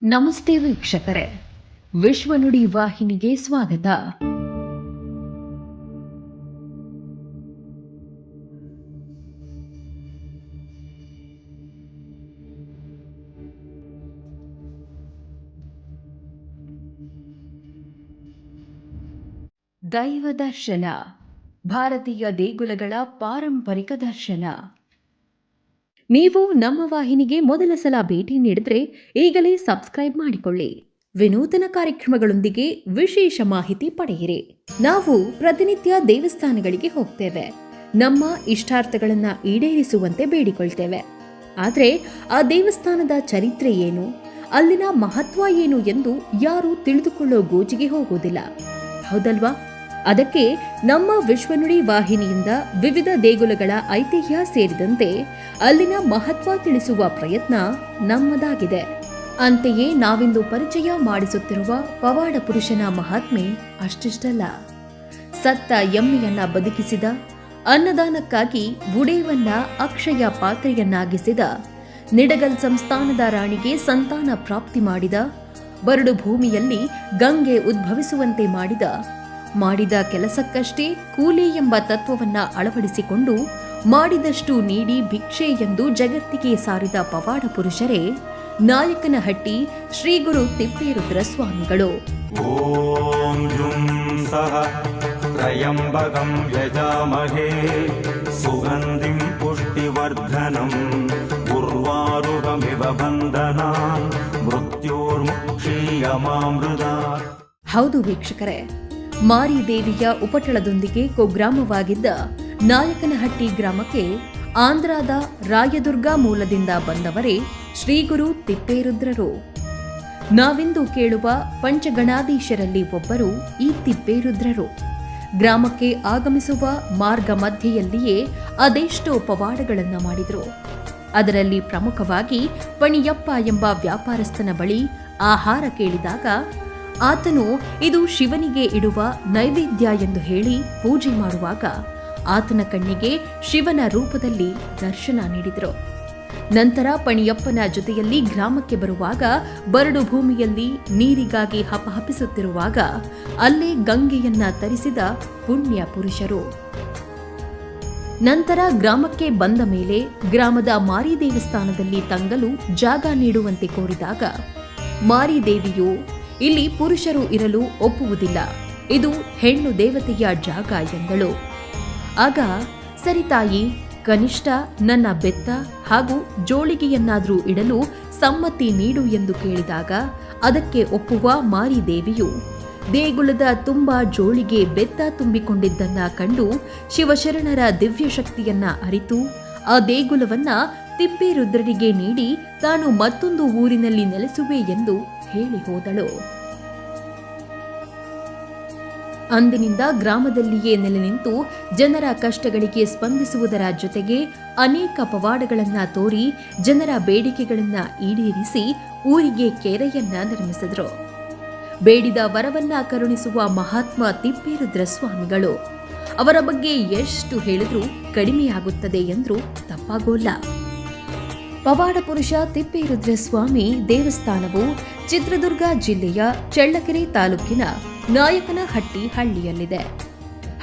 ನಮಸ್ತೆ ವೀಕ್ಷಕರೇ, ವಿಶ್ವನುಡಿ ವಾಹಿನಿಗೆ ಸ್ವಾಗತ. ದೈವ ದರ್ಶನ, ಭಾರತೀಯ ದೇಗುಲಗಳ ಪಾರಂಪರಿಕ ದರ್ಶನ. ನೀವು ನಮ್ಮ ವಾಹಿನಿಗೆ ಮೊದಲ ಸಲ ಭೇಟಿ ನೀಡಿದ್ರೆ ಈಗಲೇ ಸಬ್ಸ್ಕ್ರೈಬ್ ಮಾಡಿಕೊಳ್ಳಿ. ವಿನೂತನ ಕಾರ್ಯಕ್ರಮಗಳೊಂದಿಗೆ ವಿಶೇಷ ಮಾಹಿತಿ ಪಡೆಯಿರಿ. ನಾವು ಪ್ರತಿನಿತ್ಯ ದೇವಸ್ಥಾನಗಳಿಗೆ ಹೋಗ್ತೇವೆ, ನಮ್ಮ ಇಷ್ಟಾರ್ಥಗಳನ್ನ ಈಡೇರಿಸುವಂತೆ ಬೇಡಿಕೊಳ್ತೇವೆ. ಆದರೆ ಆ ದೇವಸ್ಥಾನದ ಚರಿತ್ರೆ ಏನು, ಅಲ್ಲಿನ ಮಹತ್ವ ಏನು ಎಂದು ಯಾರು ತಿಳಿದುಕೊಳ್ಳೋ ಗೋಜಿಗೆ ಹೋಗೋದಿಲ್ಲ, ಹೌದಲ್ವಾ? ಅದಕ್ಕೆ ನಮ್ಮ ವಿಶ್ವನುಡಿ ವಾಹಿನಿಯಿಂದ ವಿವಿಧ ದೇಗುಲಗಳ ಐತಿಹ್ಯ ಸೇರಿದಂತೆ ಅಲ್ಲಿನ ಮಹತ್ವ ತಿಳಿಸುವ ಪ್ರಯತ್ನ ನಮ್ಮದಾಗಿದೆ. ಅಂತೆಯೇ ನಾವಿಂದು ಪರಿಚಯ ಮಾಡಿಸುತ್ತಿರುವ ಪವಾಡ ಪುರುಷನ ಮಹಾತ್ಮೆ ಅಷ್ಟಿಷ್ಟಲ್ಲ. ಸತ್ತ ಎಮ್ಮೆಯನ್ನ ಬದುಕಿಸಿದ, ಅನ್ನದಾನಕ್ಕಾಗಿ ಬುಡೇವನ್ನ ಅಕ್ಷಯ ಪಾತ್ರೆಯನ್ನಾಗಿಸಿದ, ನಿಡಗಲ್ ಸಂಸ್ಥಾನದ ರಾಣಿಗೆ ಸಂತಾನ ಪ್ರಾಪ್ತಿ ಮಾಡಿದ, ಬರಡು ಭೂಮಿಯಲ್ಲಿ ಗಂಗೆ ಉದ್ಭವಿಸುವಂತೆ ಮಾಡಿದ ಕೆಲಸಕ್ಕಷ್ಟೇ ಕೂಲಿ ಎಂಬ ತತ್ವವನ್ನ ಅಳವಡಿಸಿಕೊಂಡು ಮಾಡಿದಷ್ಟು ನೀಡಿ ಭಿಕ್ಷೆ ಎಂದು ಜಗತ್ತಿಗೆ ಸಾರಿದ ಪವಾಡ ಪುರುಷರೇ ನಾಯಕನಹಟ್ಟಿ ಶ್ರೀ ಗುರು ತಿಪ್ಪೇರುದ್ರ ಸ್ವಾಮಿಗಳು. ಓಂ ಜುಂ ಸಹ ತ್ರಯಂಬಕಂ ಯಜಾಮಹೇ ಸುಗಂಧಿಂ ಪುಷ್ಟಿವರ್ಧನಂ ಉರ್ವಾರುಕಮಿವ ಬಂಧನಾನ್ ಮೃತ್ಯೋರ್ಮುಕ್ಷೀಯಮಾಮೃತಾತ್. ಹೌದು ವೀಕ್ಷಕರೇ, ಮಾರಿ ದೇವಿಯ ಉಪಟಳದೊಂದಿಗೆ ಕುಗ್ರಾಮವಾಗಿದ್ದ ನಾಯಕನಹಟ್ಟಿ ಗ್ರಾಮಕ್ಕೆ ಆಂಧ್ರದ ರಾಯದುರ್ಗ ಮೂಲದಿಂದ ಬಂದವರೇ ಶ್ರೀ ಗುರು ತಿಪ್ಪೇರುದ್ರರು. ನಾವಿಂದು ಕೇಳುವ ಪಂಚಗಣಾಧೀಶರಲ್ಲಿ ಒಬ್ಬರು ಈ ತಿಪ್ಪೇರುದ್ರರು. ಗ್ರಾಮಕ್ಕೆ ಆಗಮಿಸುವ ಮಾರ್ಗ ಮಧ್ಯೆಯಲ್ಲಿಯೇ ಅದೆಷ್ಟೋ ಪವಾಡಗಳನ್ನು ಮಾಡಿದರು. ಅದರಲ್ಲಿ ಪ್ರಮುಖವಾಗಿ ಪಣಿಯಪ್ಪ ಎಂಬ ವ್ಯಾಪಾರಸ್ಥನ ಬಳಿ ಆಹಾರ ಕೇಳಿದಾಗ ಆತನು ಇದು ಶಿವನಿಗೆ ಇಡುವ ನೈವೇದ್ಯ ಎಂದು ಹೇಳಿ ಪೂಜೆ ಮಾಡುವಾಗ ಆತನ ಕಣ್ಣಿಗೆ ಶಿವನ ರೂಪದಲ್ಲಿ ದರ್ಶನ ನೀಡಿದರು. ನಂತರ ಪಣಿಯಪ್ಪನ ಜೊತೆಯಲ್ಲಿ ಗ್ರಾಮಕ್ಕೆ ಬರುವಾಗ ಬರಡು ಭೂಮಿಯಲ್ಲಿ ನೀರಿಗಾಗಿ ಹಪಹಪಿಸುತ್ತಿರುವಾಗ ಅಲ್ಲೇ ಗಂಗೆಯನ್ನ ತರಿಸಿದ ಪುಣ್ಯ ಪುರುಷರು. ನಂತರ ಗ್ರಾಮಕ್ಕೆ ಬಂದ ಮೇಲೆ ಗ್ರಾಮದ ಮಾರಿ ದೇವಸ್ಥಾನದಲ್ಲಿ ತಂಗಲು ಜಾಗ ನೀಡುವಂತೆ ಕೋರಿದಾಗ ಮಾರಿ ದೇವಿಯು ಇಲ್ಲಿ ಪುರುಷರು ಇರಲು ಒಪ್ಪುವುದಿಲ್ಲ, ಇದು ಹೆಣ್ಣು ದೇವತೆಯ ಜಾಗ ಎಂದಳು. ಆಗ ಸರಿ ತಾಯಿ, ಕನಿಷ್ಠ ನನ್ನ ಬೆತ್ತ ಹಾಗೂ ಜೋಳಿಗೆಯನ್ನಾದರೂ ಇಡಲು ಸಮ್ಮತಿ ನೀಡು ಎಂದು ಕೇಳಿದಾಗ ಅದಕ್ಕೆ ಒಪ್ಪುವ ಮಾರಿ ದೇವಿಯು ದೇಗುಲದ ತುಂಬಾ ಜೋಳಿಗೆ ಬೆತ್ತ ತುಂಬಿಕೊಂಡಿದ್ದನ್ನ ಕಂಡು ಶಿವಶರಣರ ದಿವ್ಯ ಶಕ್ತಿಯನ್ನ ಅರಿತು ಆ ದೇಗುಲವನ್ನ ತಿಪ್ಪೇರುದ್ರರಿಗೆ ನೀಡಿ ತಾನು ಮತ್ತೊಂದು ಊರಿನಲ್ಲಿ ನೆಲೆಸುವೆ ಎಂದು ಹೇಳಿ ಹೋದಳು. ಅಂದಿನಿಂದ ಗ್ರಾಮದಲ್ಲಿಯೇ ನೆಲೆ ನಿಂತು ಜನರ ಕಷ್ಟಗಳಿಗೆ ಸ್ಪಂದಿಸುವುದರ ಜೊತೆಗೆ ಅನೇಕ ಪವಾಡಗಳನ್ನ ತೋರಿ ಜನರ ಬೇಡಿಕೆಗಳನ್ನ ಈಡೇರಿಸಿ ಊರಿಗೆ ಕೆರೆಯನ್ನ ನಿರ್ಮಿಸಿದರು. ಬೇಡಿದ ವರವನ್ನ ಕರುಣಿಸುವ ಮಹಾತ್ಮ ತಿಪ್ಪೇರುದ್ರ ಸ್ವಾಮಿಗಳು. ಅವರ ಬಗ್ಗೆ ಎಷ್ಟು ಹೇಳಿದ್ರೂ ಕಡಿಮೆಯಾಗುತ್ತದೆ ಎಂದ್ರೂ ತಪ್ಪಾಗೋಲ್ಲ. ಪವಾಡ ಪುರುಷ ತಿಪ್ಪೇರುದ್ರ ಸ್ವಾಮಿ ದೇವಸ್ಥಾನವು ಚಿತ್ರದುರ್ಗ ಜಿಲ್ಲೆಯ ಚಳ್ಳಕೆರೆ ತಾಲೂಕಿನ ನಾಯಕನಹಟ್ಟಿ ಹಳ್ಳಿಯಲ್ಲಿದೆ.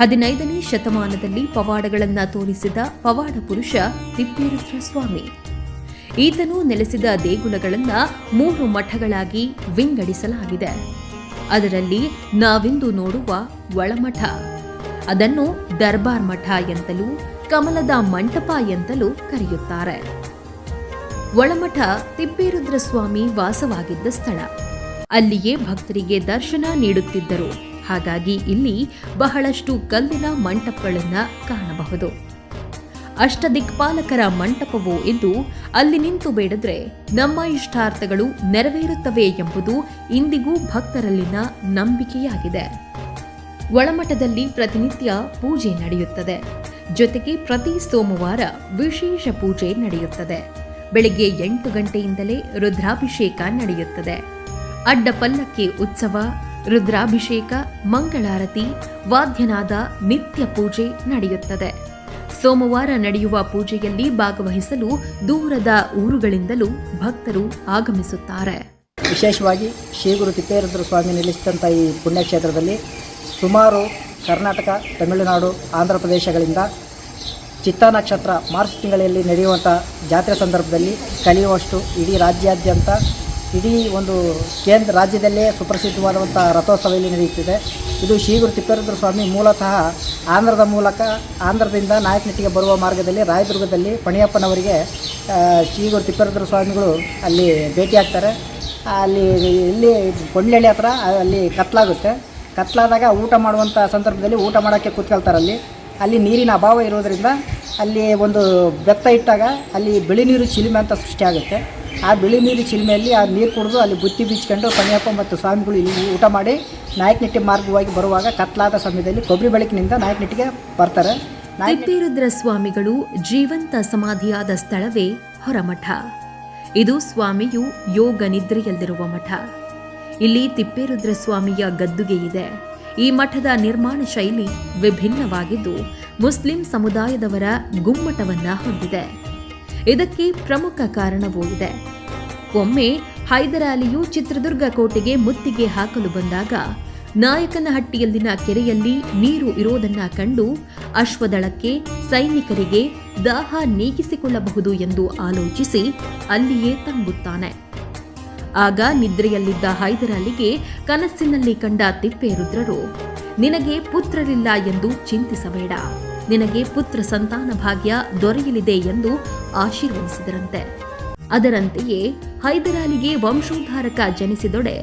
15ನೇ ಶತಮಾನದಲ್ಲಿ ಪವಾಡಗಳನ್ನ ತೋರಿಸಿದ ಪವಾಡ ಪುರುಷ ತಿಪ್ಪೇರುದ್ರ ಸ್ವಾಮಿ. ಈತನು ನೆಲೆಸಿದ ದೇಗುಲಗಳನ್ನ 3 ಮಠಗಳಾಗಿ ವಿಂಗಡಿಸಲಾಗಿದೆ. ಅದರಲ್ಲಿ ನಾವಿಂದು ನೋಡುವ ಒಳಮಠ, ಅದನ್ನು ದರ್ಬಾರ್ ಮಠ ಎಂತಲೂ ಕಮಲದ ಮಂಟಪ ಎಂತಲೂ ಕರೆಯುತ್ತಾರೆ. ಒಳಮಠ ತಿಪ್ಪೇರುದ್ರ ಸ್ವಾಮಿ ವಾಸವಾಗಿದ್ದ ಸ್ಥಳ. ಅಲ್ಲಿಯೇ ಭಕ್ತರಿಗೆ ದರ್ಶನ ನೀಡುತ್ತಿದ್ದರು. ಹಾಗಾಗಿ ಇಲ್ಲಿ ಬಹಳಷ್ಟು ಕಲ್ಲಿನ ಮಂಟಪಗಳನ್ನು ಕಾಣಬಹುದು. ಅಷ್ಟದಿಕ್ಪಾಲಕರ ಮಂಟಪವೂ ಇದ್ದು ಅಲ್ಲಿ ನಿಂತು ಬೇಡಿದ್ರೆ ನಮ್ಮ ಇಷ್ಟಾರ್ಥಗಳು ನೆರವೇರುತ್ತವೆ ಎಂಬುದು ಇಂದಿಗೂ ಭಕ್ತರಲ್ಲಿನ ನಂಬಿಕೆಯಾಗಿದೆ. ಒಳಮಠದಲ್ಲಿ ಪ್ರತಿನಿತ್ಯ ಪೂಜೆ ನಡೆಯುತ್ತದೆ. ಜೊತೆಗೆ ಪ್ರತಿ ಸೋಮವಾರ ವಿಶೇಷ ಪೂಜೆ ನಡೆಯುತ್ತದೆ. ಬೆಳಗ್ಗೆ 8 ಗಂಟೆಯಿಂದಲೇ ರುದ್ರಾಭಿಷೇಕ ನಡೆಯುತ್ತದೆ. ಅಡ್ಡ ಪಲ್ಲಕ್ಕಿ ಉತ್ಸವ, ರುದ್ರಾಭಿಷೇಕ, ಮಂಗಳಾರತಿ, ವಾದ್ಯನಾದ, ನಿತ್ಯ ಪೂಜೆ ನಡೆಯುತ್ತದೆ. ಸೋಮವಾರ ನಡೆಯುವ ಪೂಜೆಯಲ್ಲಿ ಭಾಗವಹಿಸಲು ದೂರದ ಊರುಗಳಿಂದಲೂ ಭಕ್ತರು ಆಗಮಿಸುತ್ತಾರೆ. ವಿಶೇಷವಾಗಿ ಶ್ರೀ ಗುರು ತಿಪ್ಪೇರುದ್ರ ಸ್ವಾಮಿ ನೆಲೆಸಿದಂಥ ಈ ಪುಣ್ಯಕ್ಷೇತ್ರದಲ್ಲಿ ಸುಮಾರು ಕರ್ನಾಟಕ, ತಮಿಳುನಾಡು, ಆಂಧ್ರ ಪ್ರದೇಶಗಳಿಂದ ಚಿತ್ತಾ ನಕ್ಷತ್ರ ಮಾರ್ಚ್ ತಿಂಗಳಲ್ಲಿ ನಡೆಯುವಂಥ ಜಾತ್ರೆ ಸಂದರ್ಭದಲ್ಲಿ ಕಲಿಯುವಷ್ಟು ಇಡೀ ರಾಜ್ಯಾದ್ಯಂತ ಇಡೀ ಒಂದು ರಾಜ್ಯದಲ್ಲೇ ಸುಪ್ರಸಿದ್ಧವಾದಂಥ ರಥೋತ್ಸವ ಇಲ್ಲಿ ನಡೆಯುತ್ತಿದೆ. ಇದು ಶ್ರೀ ಗುರು ತಿಪ್ಪೇರುದ್ರ ಸ್ವಾಮಿ ಮೂಲತಃ ಆಂಧ್ರದಿಂದ ನಾಯಕನಹಟ್ಟಿಗೆ ಬರುವ ಮಾರ್ಗದಲ್ಲಿ ರಾಯದುರ್ಗದಲ್ಲಿ ಪಣಿಯಪ್ಪನವರಿಗೆ ಶ್ರೀ ಗುರು ತಿಪ್ಪೇರುದ್ರ ಸ್ವಾಮಿಗಳು ಅಲ್ಲಿ ಭೇಟಿಯಾಗ್ತಾರೆ. ಅಲ್ಲಿ ಇಲ್ಲಿ ಕೊಂಡ್ಲಳ್ಳಿ ಹತ್ರ ಅಲ್ಲಿ ಕತ್ಲಾದಾಗ ಊಟ ಮಾಡುವಂಥ ಸಂದರ್ಭದಲ್ಲಿ ಊಟ ಮಾಡೋಕ್ಕೆ ಕೂತ್ಕೊಳ್ತಾರೆ. ಅಲ್ಲಿ ನೀರಿನ ಅಭಾವ ಇರೋದರಿಂದ ಅಲ್ಲಿ ಒಂದು ಬೆತ್ತ ಇಟ್ಟಾಗ ಅಲ್ಲಿ ಬಿಳಿ ನೀರು ಚಿಲುಮೆ ಅಂತ ಸೃಷ್ಟಿಯಾಗುತ್ತೆ. ಆ ಬಿಳಿ ನೀರು ಚಿಲುಮೆಯಲ್ಲಿ ಆ ನೀರು ಕುಡಿದು ಅಲ್ಲಿ ಬುತ್ತಿ ಬೀಚ್ಕೊಂಡು ಪಣಿಯಪ್ಪ ಮತ್ತು ಸ್ವಾಮಿಗಳು ಇಲ್ಲಿ ಊಟ ಮಾಡಿ ನಾಯಕನಹಟ್ಟಿ ಮಾರ್ಗವಾಗಿ ಬರುವಾಗ ಕತ್ಲಾದ ಸಮಯದಲ್ಲಿ ಕೊಬ್ಬರಿ ಬೆಳಕಿನಿಂದ ನಾಯಕನಹಟ್ಟಿಗೆ ಬರ್ತಾರೆ. ತಿಪ್ಪೇರುದ್ರ ಸ್ವಾಮಿಗಳು ಜೀವಂತ ಸಮಾಧಿಯಾದ ಸ್ಥಳವೇ ಹೊರಮಠ. ಇದು ಸ್ವಾಮಿಯು ಯೋಗ ನಿದ್ರೆಯಲ್ಲಿರುವ ಮಠ. ಇಲ್ಲಿ ತಿಪ್ಪೇರುದ್ರ ಸ್ವಾಮಿಯ ಗದ್ದುಗೆ ಇದೆ. ಈ ಮಠದ ನಿರ್ಮಾಣ ಶೈಲಿ ವಿಭಿನ್ನವಾಗಿದ್ದು ಮುಸ್ಲಿಂ ಸಮುದಾಯದವರ ಗುಮ್ಮಟವನ್ನ ಹೊಂದಿದೆ. ಇದಕ್ಕೆ ಪ್ರಮುಖ ಕಾರಣವೂ ಇದೆ. ಒಮ್ಮೆ ಹೈದರಾಲಿಯು ಚಿತ್ರದುರ್ಗ ಕೋಟೆಗೆ ಮುತ್ತಿಗೆ ಹಾಕಲು ಬಂದಾಗ ನಾಯಕನಹಟ್ಟಿಯಲ್ಲಿನ ಕೆರೆಯಲ್ಲಿ ನೀರು ಇರೋದನ್ನ ಕಂಡು ಅಶ್ವದಳಕ್ಕೆ, ಸೈನಿಕರಿಗೆ ದಾಹ ನೀಗಿಸಿಕೊಳ್ಳಬಹುದು ಎಂದು ಆಲೋಚಿಸಿ ಅಲ್ಲಿಯೇ ತಂಗುತ್ತಾನೆ. ಆಗ ನಿದ್ರೆಯಲ್ಲಿದ್ದ ಹೈದರಾಲಿಗೆ ಕನಸಿನಲ್ಲಿ ಕಂಡ ತಿಪ್ಪೇರುದ್ರರು, ನಿನಗೆ ಪುತ್ರರಿಲ್ಲ ಎಂದು ಚಿಂತಿಸಬೇಡ, ನಿನಗೆ ಪುತ್ರ ಸಂತಾನ ಭಾಗ್ಯ ದೊರೆಯಲಿದೆ ಎಂದು ಆಶೀರ್ವದಿಸಿದರಂತೆ. ಅದರಂತೆಯೇ ಹೈದರಾಲಿಗೆ ವಂಶೋದ್ಧಾರಕ ಜನಿಸಿದೊಡೆ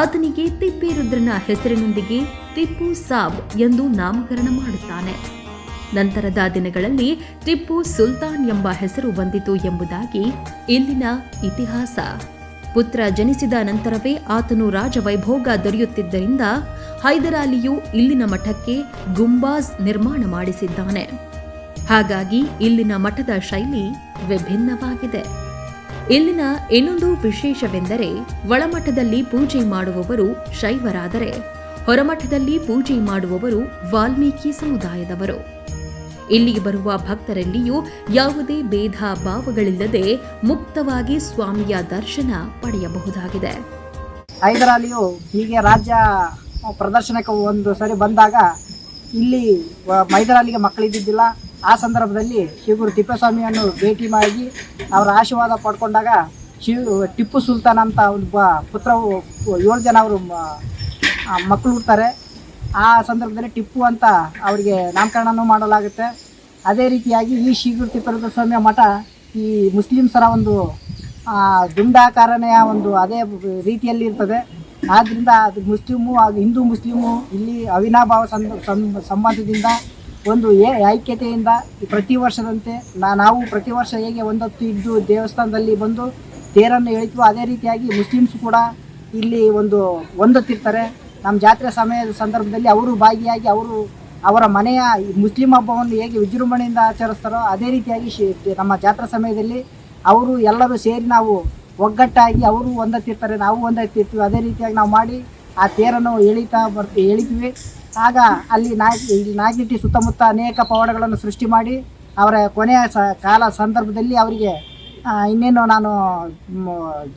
ಆತನಿಗೆ ತಿಪ್ಪೇರುದ್ರನ ಹೆಸರಿನೊಂದಿಗೆ ಟಿಪ್ಪು ಸಾಬ್ ಎಂದು ನಾಮಕರಣ ಮಾಡುತ್ತಾನೆ. ನಂತರದ ದಿನಗಳಲ್ಲಿ ಟಿಪ್ಪು ಸುಲ್ತಾನ್ ಎಂಬ ಹೆಸರು ಬಂದಿತು ಎಂಬುದಾಗಿ ಇಲ್ಲಿನ ಇತಿಹಾಸ. ಪುತ್ರ ಜನಿಸಿದ ನಂತರವೇ ಆತನು ರಾಜವೈಭೋಗ ದೊರೆಯುತ್ತಿದ್ದರಿಂದ ಹೈದರಾಲಿಯು ಇಲ್ಲಿನ ಮಠಕ್ಕೆ ಗುಂಬಾಜ್ ನಿರ್ಮಾಣ ಮಾಡಿಸಿದ್ದಾನೆ. ಹಾಗಾಗಿ ಇಲ್ಲಿನ ಮಠದ ಶೈಲಿ ವಿಭಿನ್ನವಾಗಿದೆ. ಇಲ್ಲಿನ ಇನ್ನೊಂದು ವಿಶೇಷವೆಂದರೆ ಒಳಮಠದಲ್ಲಿ ಪೂಜೆ ಮಾಡುವವರು ಶೈವರಾದರೆ ಹೊರಮಠದಲ್ಲಿ ಪೂಜೆ ಮಾಡುವವರು ವಾಲ್ಮೀಕಿ ಸಮುದಾಯದವರು. ಇಲ್ಲಿಗೆ ಬರುವ ಭಕ್ತರಲ್ಲಿಯೂ ಯಾವುದೇ ಭೇದ ಭಾವಗಳಿಲ್ಲದೆ ಮುಕ್ತವಾಗಿ ಸ್ವಾಮಿಯ ದರ್ಶನ ಪಡೆಯಬಹುದಾಗಿದೆ. ಹೈದರಾಲಿಯು ಹೀಗೆ ರಾಜ್ಯ ಪ್ರದರ್ಶನಕ್ಕೆ ಒಂದು ಸರಿ ಬಂದಾಗ ಇಲ್ಲಿ ಹೈದರಾಲಿಗೆ ಮಕ್ಕಳಿದ್ದಿದ್ದಿಲ್ಲ. ಆ ಸಂದರ್ಭದಲ್ಲಿ ಶ್ರೀ ಗುರು ತಿಪ್ಪೇಸ್ವಾಮಿಯನ್ನು ಭೇಟಿ ಮಾಡಿ ಅವರ ಆಶೀರ್ವಾದ ಪಡ್ಕೊಂಡಾಗ ಟಿಪ್ಪು ಸುಲ್ತಾನ್ ಅಂತ ಒಬ್ಬ ಪುತ್ರವು 7 ಜನ ಅವರು ಮಕ್ಕಳು ಹುಡ್ತಾರೆ. ಆ ಸಂದರ್ಭದಲ್ಲಿ ಟಿಪ್ಪು ಅಂತ ಅವರಿಗೆ ನಾಮಕರಣನೂ ಮಾಡಲಾಗುತ್ತೆ. ಅದೇ ರೀತಿಯಾಗಿ ಈ ಶ್ರೀ ಗುರು ತಿಪ್ಪೇರುದ್ರ ಸ್ವಾಮಿಯ ಮಠ ಈ ಮುಸ್ಲಿಮ್ಸರ ಒಂದು ದುಂಡಾಕಾರನೆಯ ಒಂದು ಅದೇ ರೀತಿಯಲ್ಲಿ ಇರ್ತದೆ. ಆದ್ದರಿಂದ ಅದು ಮುಸ್ಲಿಮು ಹಾಗೂ ಹಿಂದೂ ಮುಸ್ಲಿಮು ಇಲ್ಲಿ ಅವಿನಾಭಾವ ಸಂಬಂಧದಿಂದ ಒಂದು ಐಕ್ಯತೆಯಿಂದ ಪ್ರತಿ ವರ್ಷದಂತೆ ನಾವು ಪ್ರತಿ ವರ್ಷ ಹೇಗೆ ಒಂದೊತ್ತು ಇದ್ದು ದೇವಸ್ಥಾನದಲ್ಲಿ ಬಂದು ತೇರನ್ನು ಎಳಿತೀವೋ ಅದೇ ರೀತಿಯಾಗಿ ಮುಸ್ಲಿಮ್ಸ್ ಕೂಡ ಇಲ್ಲಿ ಒಂದೊತ್ತಿರ್ತಾರೆ. ನಮ್ಮ ಜಾತ್ರೆ ಸಮಯದ ಸಂದರ್ಭದಲ್ಲಿ ಅವರು ಭಾಗಿಯಾಗಿ ಅವರ ಮನೆಯ ಮುಸ್ಲಿಂ ಹಬ್ಬವನ್ನು ಹೇಗೆ ವಿಜೃಂಭಣೆಯಿಂದ ಆಚರಿಸ್ತಾರೋ ಅದೇ ರೀತಿಯಾಗಿ ನಮ್ಮ ಜಾತ್ರಾ ಸಮಯದಲ್ಲಿ ಅವರು ಎಲ್ಲರೂ ಸೇರಿ ನಾವು ಒಗ್ಗಟ್ಟಾಗಿ ಅವರು ಒಂದತ್ತಿರ್ತಾರೆ, ನಾವು ಒಂದತ್ತಿರ್ತೀವಿ. ಅದೇ ರೀತಿಯಾಗಿ ನಾವು ಮಾಡಿ ಆ ತೇರನ್ನು ಎಳಿತೀವಿ. ಆಗ ಅಲ್ಲಿ ನಾಯಕನಹಟ್ಟಿ ಸುತ್ತಮುತ್ತ ಅನೇಕ ಪವಾಡಗಳನ್ನು ಸೃಷ್ಟಿ ಮಾಡಿ ಅವರ ಕೊನೆಯ ಕಾಲ ಸಂದರ್ಭದಲ್ಲಿ ಅವರಿಗೆ ಇನ್ನೇನು ನಾನು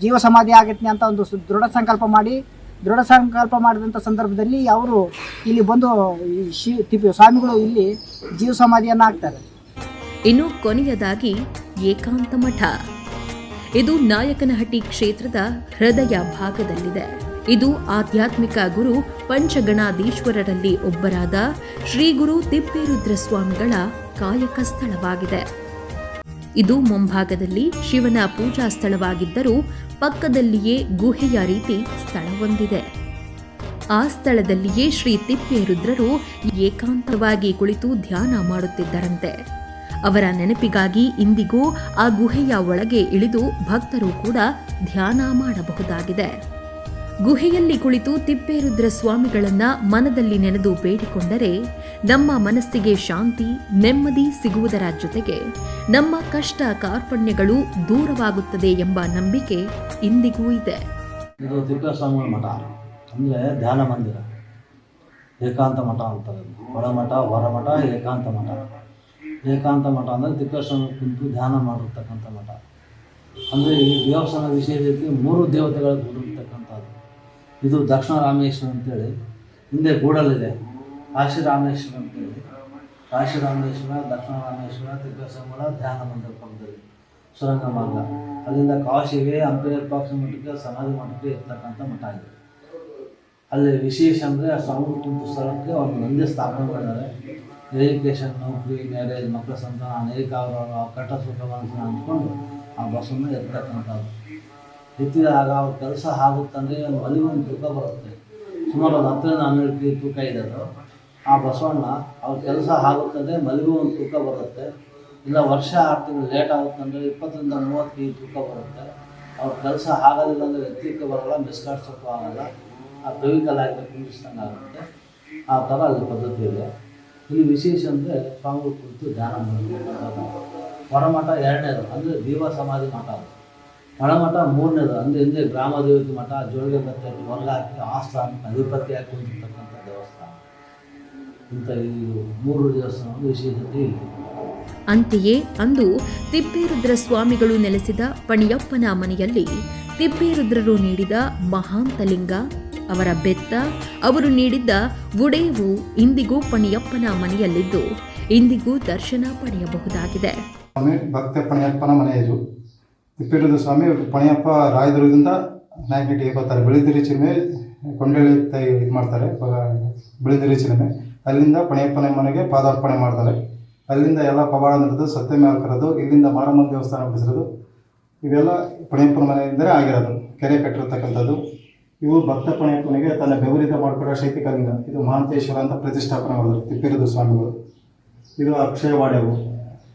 ಜೀವ ಸಮಾಧಿ ಆಗತ್ತೀನಿ ಅಂತ ಒಂದು ದೃಢ ಸಂಕಲ್ಪ ಮಾಡಿದಂಥ ಸಂದರ್ಭದಲ್ಲಿ ಅವರು ಇಲ್ಲಿ ಬಂದು ಸ್ವಾಮಿಗಳು ಇಲ್ಲಿ ಜೀವ ಸಮಾಧಿಯನ್ನು ಆಗ್ತಾರೆ. ಇನ್ನು ಕೊನೆಯದಾಗಿ ಏಕಾಂತ ಮಠ. ಇದು ನಾಯಕನಹಟ್ಟಿ ಕ್ಷೇತ್ರದ ಹೃದಯ ಭಾಗದಲ್ಲಿದೆ. ಇದು ಆಧ್ಯಾತ್ಮಿಕ ಗುರು ಪಂಚಗಣಾಧೀಶ್ವರರಲ್ಲಿ ಒಬ್ಬರಾದ ಶ್ರೀ ಗುರು ತಿಪ್ಪೇರುದ್ರ ಸ್ವಾಮಿಗಳ ಕಾಯಕ ಸ್ಥಳವಾಗಿದೆ. ಇದು ಮುಂಭಾಗದಲ್ಲಿ ಶಿವನ ಪೂಜಾ ಸ್ಥಳವಾಗಿದ್ದರೂ ಪಕ್ಕದಲ್ಲಿಯೇ ಗುಹೆಯ ರೀತಿ ಸ್ಥಳವೊಂದಿದೆ. ಆ ಸ್ಥಳದಲ್ಲಿಯೇ ಶ್ರೀ ತಿಪ್ಪೇರುದ್ರರು ಏಕಾಂತವಾಗಿ ಕುಳಿತು ಧ್ಯಾನ ಮಾಡುತ್ತಿದ್ದರಂತೆ. ಅವರ ನೆನಪಿಗಾಗಿ ಇಂದಿಗೂ ಆ ಗುಹೆಯ ಒಳಗೆ ಇಳಿದು ಭಕ್ತರು ಕೂಡ ಧ್ಯಾನ ಮಾಡಬಹುದಾಗಿದೆ. ಗುಹೆಯಲ್ಲಿ ಕುಳಿತು ತಿಪ್ಪೇರುದ್ರ ಸ್ವಾಮಿಗಳನ್ನ ಮನದಲ್ಲಿ ನೆನೆದು ಬೇಡಿಕೊಂಡರೆ ನಮ್ಮ ಮನಸ್ಸಿಗೆ ಶಾಂತಿ, ನೆಮ್ಮದಿ ಸಿಗುವುದರ ಜೊತೆಗೆ ನಮ್ಮ ಕಷ್ಟ ಕಾರ್ಪಣ್ಯಗಳು ದೂರವಾಗುತ್ತದೆ ಎಂಬ ನಂಬಿಕೆ ಇಂದಿಗೂ ಇದೆ. ಇದು ತಿಪ್ಪೇಸ್ವಾಮಿಗಳ ಮಠ ಅಂದರೆ ಧ್ಯಾನ ಮಂದಿರ, ಏಕಾಂತ ಮಠ ಅಂತಾರೆ. ಒಳಮಠ, ಹೊರಮಠ, ಏಕಾಂತ ಮಠ. ಏಕಾಂತ ಮಠ ಅಂದರೆ ತಿಪ್ಪೇಸ್ವಾಮಿ ಕುಂತು ಧ್ಯಾನ ಮಾಡಿರ್ತಕ್ಕಂಥ ಮಠ. ಅಂದರೆ ಈ ದೇವಸ್ಥಾನ ವಿಶೇಷತೆ 3 ದೇವತೆಗಳ ಕೂಡಿರ್ತಕ್ಕಂಥದ್ದು. ಇದು ದಕ್ಷಿಣ ರಾಮೇಶ್ವರ ಅಂತೇಳಿ, ಹಿಂದೆ ಗೂಡಲಿದೆ ಕಾಶಿ ರಾಮೇಶ್ವರ ಅಂತೇಳಿ. ಕಾಶಿ ರಾಮೇಶ್ವರ, ದಕ್ಷಿಣ ರಾಮೇಶ್ವರ, ತಿಪ್ಪೇಸ್ವಾಮಿಗಳ ಧ್ಯಾನ ಮಂದಿರ ಪಕ್ಕದಲ್ಲಿ ಸುರಂಗ ಮಾರ್ಗ. ಅಲ್ಲಿಂದ ಕಾಶಿಗೆ, ಹಂಪಿ ವಿರೂಪಾಕ್ಷ ಮಠಕ್ಕೆ, ಸಮಾಧಿ ಮಠಕ್ಕೆ ಇರ್ತಕ್ಕಂಥ ಮಠ ಇದೆ. ಅಲ್ಲಿ ವಿಶೇಷ ಅಂದರೆ ಆ ಸ್ವಾಮಿ ಕುಂತ ಸ್ಥಳಕ್ಕೆ ಒಂದು ನಂದಿ ಸ್ಥಾಪನೆ ಮಾಡಿದ್ದಾರೆ. ಎಜುಕೇಷನ್, ನೌಕರಿ, ಮ್ಯಾರೇಜ್, ಮಕ್ಕಳ ಸಂತಾನ ಅನೇಕ ಅವರ ಕಷ್ಟ ಸುಖವನ್ನು ಅಂದ್ಕೊಂಡು ಆ ಬಸವನ್ನ ಎತ್ತಕ್ಕಂಥದ್ದು. ಎತ್ತಿದಾಗ ಅವ್ರ ಕೆಲಸ ಆಗುತ್ತಂದರೆ ಮಲಿಗೊಂದು ತೂಕ ಬರುತ್ತೆ. ಸುಮಾರು 10-12 kg ತೂಕ ಇದೆ ಅದು. ಆ ಬಸವಣ್ಣ ಅವ್ರ ಕೆಲಸ ಆಗುತ್ತದೆ, ಮಲಿಗೂ ಒಂದು ತೂಕ ಬರುತ್ತೆ. ಇಲ್ಲ ವರ್ಷ 6 ತಿಂಗಳು ಲೇಟ್ ಆಗುತ್ತಂದರೆ 20-30 kg ತೂಕ ಬರುತ್ತೆ. ಅವ್ರ ಕೆಲಸ ಆಗೋದಿಲ್ಲ ಅಂದರೆ ಎತ್ತಲಿಕ್ಕೆ ಬರೋಲ್ಲ, ಮಿಸ್ಕಾಡ್ಸೋಕ್ಕೂ ಆಗೋಲ್ಲ. ಆ ಕವಿಕಲಾಗಿ ಕುಂದಿಸ್ದಂಗೆ ಆಗುತ್ತೆ. ಆ ಥರ ಅಲ್ಲಿ ಪದ್ಧತಿ ಇದೆ. ಇಲ್ಲಿ ವಿಶೇಷ ಅಂದರೆ ಸ್ವಾಮಿಗಳ ಕುರಿತು ಧ್ಯಾನ ಮಾಡೋದು. ಹೊರಮಠ 2ನೇದು ಅಂದರೆ ದೀವ ಸಮಾಧಿ ಮಠ. ಅದು ಒಳಮಠ 3ನೇದು ಅಂದರೆ ಹಿಂದೆ ಗ್ರಾಮ ದೇವತೆ ಮಠ, ಜೋಳಿಗೆ ಬತ್ತೆ ಹೊರಗೆ ಹಾಕಿ ಆಸ್ಥಾನಕ್ಕೆ ಅಧಿಪತಿಯಾಗಿ ಕುಂತಿರ್ತಕ್ಕಂಥ ದೇವಸ್ಥಾನ. ಇಂಥ ಈ 3 ದೇವಸ್ಥಾನದ ವಿಶೇಷತೆ ಇಲ್ಲಿ. ಅಂತೆಯೇ ಅಂದು ತಿಪ್ಪೇರುದ್ರ ಸ್ವಾಮಿಗಳು ನೆಲೆಸಿದ ಪಣಿಯಪ್ಪನ ಮನೆಯಲ್ಲಿ ತಿಪ್ಪೇರುದ್ರರು ನೀಡಿದ ಮಹಾಂತಲಿಂಗ, ಅವರ ಬೆತ್ತ, ಅವರು ನೀಡಿದ್ದ ಉಡೇವು ಇಂದಿಗೂ ಪಣಿಯಪ್ಪನ ಮನೆಯಲ್ಲಿದ್ದು ಇಂದಿಗೂ ದರ್ಶನ ಪಡೆಯಬಹುದಾಗಿದೆ. ಸ್ವಾಮಿ ಭಕ್ತ ಪಣಿಯಪ್ಪನ ಮನೆ ಇದು. ತಿಪ್ಪೇರುದ್ರ ಸ್ವಾಮಿ ಪಣಿಯಪ್ಪ ರಾಯದುರ್ಗದಿಂದ ನಾಯಕಟ್ಟಿಗೆ ಬರ್ತಾರೆ. ಬೆಳಿದಿರಿ ಚಿಲುಮೆ ಕೊಂಡಳ್ಳಿ ಇದು ಮಾಡ್ತಾರೆ, ಬೆಳಿದಿರಿ ಚಿಲುಮೆ. ಅಲ್ಲಿಂದ ಪಣಿಯಪ್ಪನ ಮನೆಗೆ ಪಾದಾರ್ಪಣೆ ಮಾಡ್ತಾರೆ. ಅಲ್ಲಿಂದ ಎಲ್ಲ ಪವಾಡ ನಡೆದು ಸತ್ಯಮೇಳ ಕರೆದು ಇಲ್ಲಿಂದ ಮಾರಮ್ಮನ ದೇವಸ್ಥಾನ ಬಿಡಿಸಿರೋದು. ಇವೆಲ್ಲ ಪಣಿಯಪ್ಪನ ಮನೆಯಿಂದಲೇ ಆಗಿರೋದು. ಕೆರೆ ಕಟ್ಟಿರ್ತಕ್ಕಂಥದ್ದು. ಇವು ಭಕ್ತ ಪಣಿಯಪ್ಪನಿಗೆ ತನ್ನ ಬೆವರಿದ ಮಾಡಿಕೊಡೋ ಶೈತಿಕಲಿಂಗ. ಇದು ಮಹಾಂತೇಶ್ವರ ಅಂತ ಪ್ರತಿಷ್ಠಾಪನೆ ಮಾಡಿದ್ರು ತಿಪ್ಪೇರುದ್ರ ಸ್ವಾಮಿಗಳು. ಇದು ಅಕ್ಷಯವಾಡ್ಯವು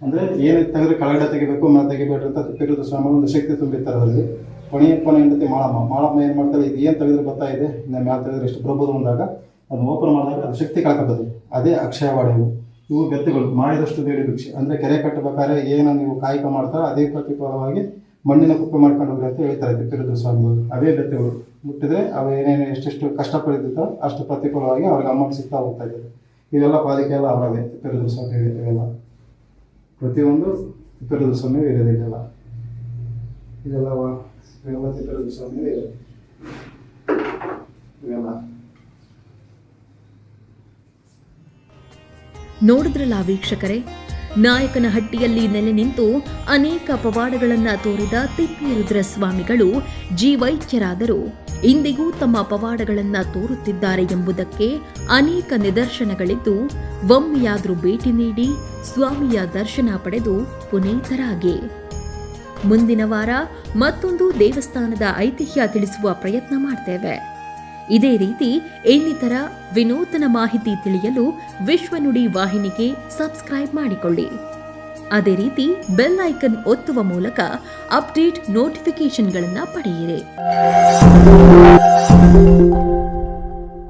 ಅಂದರೆ ಏನು ತೆಗೆದ್ರೆ ಕೆಳಗಡೆ ತೆಗಿಬೇಕು, ಮೇಲೆ ತೆಗಿಬೇಡ್ರಿ ಅಂತ ತಿಪ್ಪೇರುದ್ರ ಸ್ವಾಮಿಗಳು ಒಂದು ಶಕ್ತಿ ತುಂಬಿರ್ತಾರೆ. ಅದರಲ್ಲಿ ಪಣಿಯಪ್ಪನ ಹೆಂಡತಿ ಮಾಳಮ್ಮ ಏನು ಮಾಡ್ತಾರೆ, ಇದು ಏನು ತೆಗೆದ್ರೆ ಬರ್ತಾ ಇದೆ, ಇನ್ನು ಮೇಲೆ ತೆಗೆದ್ರೆ ಎಷ್ಟು ಪ್ರಭುದು ಅಂದಾಗ ಅದನ್ನು ಓಪನ್ ಮಾಡಿದಾಗ ಅದು ಶಕ್ತಿ ಕಳ್ಕೊತದೆ. ಅದೇ ಅಕ್ಷಯವಾಡ್ಯವು. ಇವು ಬೆತ್ತಗಳು ಮಾಡಿದಷ್ಟು ಬೇಡಿ ಭಿಕ್ಷೆ. ಅಂದರೆ ಕೆರೆ ಕಟ್ಟಬೇಕಾದ್ರೆ ಏನು ನೀವು ಕಾಯಕ ಮಾಡ್ತಾರೆ ಅದೇ ಪ್ರತಿಫಲವಾಗಿ ಮಣ್ಣಿನ ಕುಪ್ಪೆ ಮಾಡ್ಕೊಂಡು ಹೋಗ್ರಿ ಅಂತ ಹೇಳ್ತಾರೆ ತಿಪ್ಪೇರುದ್ರ ಸ್ವಾಮಿಗಳು. ಅವೇ ಬೆತ್ತಗಳು ಮುಟ್ಟಿದ್ರೆ ಅವು ಏನೇನು ಎಷ್ಟೆಷ್ಟು ಕಷ್ಟಪಡಿದ್ದೋ ಅಷ್ಟು ಪ್ರತಿಫಲವಾಗಿ ಅವ್ರಿಗೆ ಅಮೌಂಟ್ ಸಿಗ್ತಾ ಹೋಗ್ತಾ ಇದೆ. ಇವೆಲ್ಲ ಪಾಲಿಕೆ ಎಲ್ಲ ಅವರವೇ ತಿಪ್ಪೇರುದ್ರ ಸ್ವಾಮಿ ಇವೆಲ್ಲ. ಪ್ರತಿಯೊಂದು ತಿಪ್ಪೇರುದ್ರ ಸ್ವಾಮಿ ಇರೋದಿಲ್ಲ. ಇದೆಲ್ಲ ತಿಪ್ಪೇರುದ್ರ ಸ್ವಾಮಿ ಇವೆಲ್ಲ. ನೋಡಿದ್ರಲ್ಲ ವೀಕ್ಷಕರೇ, ನಾಯಕನಹಟ್ಟಿಯಲ್ಲಿ ನೆಲೆ ನಿಂತು ಅನೇಕ ಪವಾಡಗಳನ್ನು ತೋರಿದ ತಿಪ್ಪೇರುದ್ರ ಸ್ವಾಮಿಗಳು ಜೀವೈಕ್ಯರಾದರೂ ಇಂದಿಗೂ ತಮ್ಮ ಪವಾಡಗಳನ್ನು ತೋರುತ್ತಿದ್ದಾರೆ ಎಂಬುದಕ್ಕೆ ಅನೇಕ ನಿದರ್ಶನಗಳಿದ್ದು, ಒಮ್ಮೆಯಾದರೂ ಭೇಟಿ ನೀಡಿ ಸ್ವಾಮಿಯ ದರ್ಶನ ಪಡೆದು ಪುನೀತರಾಗಿ. ಮುಂದಿನ ವಾರ ಮತ್ತೊಂದು ದೇವಸ್ಥಾನದ ಐತಿಹ್ಯ ತಿಳಿಸುವ ಪ್ರಯತ್ನ ಮಾಡ್ತೇವೆ. ಇದೇ ರೀತಿ ಇನ್ನಿತರ ವಿನೂತನ ಮಾಹಿತಿ ತಿಳಿಯಲು ವಿಶ್ವನುಡಿ ವಾಹಿನಿಗೆ ಸಬ್ಸ್ಕ್ರೈಬ್ ಮಾಡಿಕೊಳ್ಳಿ. ಅದೇ ರೀತಿ ಬೆಲ್ ಐಕನ್ ಒತ್ತುವ ಮೂಲಕ ಅಪ್ಡೇಟ್ ನೋಟಿಫಿಕೇಶನ್ಗಳನ್ನು ಪಡೆಯಿರಿ.